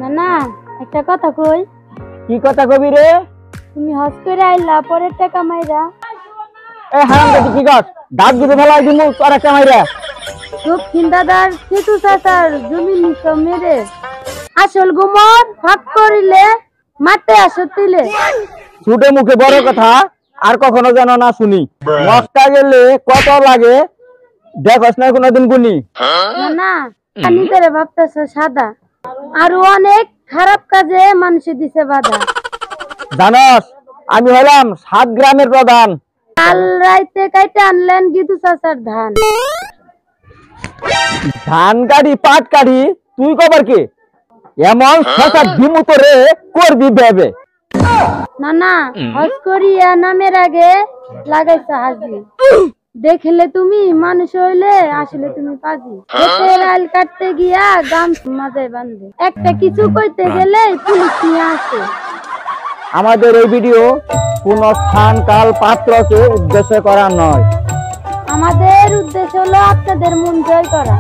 না না একটা কথা কই। কি কথা কবি রে? তুমি হজ করে আইলা পরের টাকা মাইরা। এ হারামজাদি কি গাছ দাঁত গুলো ফেলাই দিমু তোর একটা মাইরা। দক্ষিণ দাদার সেতু চাচার জমি নিছ মেরে আসল গুমর ভাগ করিলে মাঠে আসতিলে। ছুটে মুখে বড় কথা আর কখনো যেন না শুনি। মস্তা গেলে কত লাগে দেখস না কোনোদিন গুনি। না না নিজেরে ভাবতেছ সাদা আর অনেক খারাপ কাজে মানুষে দিছে বাধা। জানস আমি হলাম 7 গ্রামের প্রধান। কাল রাইতে কাইতে আনলেন গিদু চাচার ধান। ধান কাটি পাট কাটি তুই কবার কে এমন ছটা দিমু তোরে করবি ভেবে। না না হজ করিয়া নামের আগে লাগাইছে হাজি। দেখলে তুমি মানুষ হইলে আসলে তুমি পাজি। ক্ষেতের আল কাটতে গিয়া গাম মাথায় বাঁধে একটা কিছু কইতে গেলে পুলিশ নিয়ে আসে। আমাদের এই ভিডিও কোন স্থান কাল পাত্রকে উদ্দেশ্য করা নয়। আমাদের উদ্দেশ্য হলো আপনাদের মন জয় করা।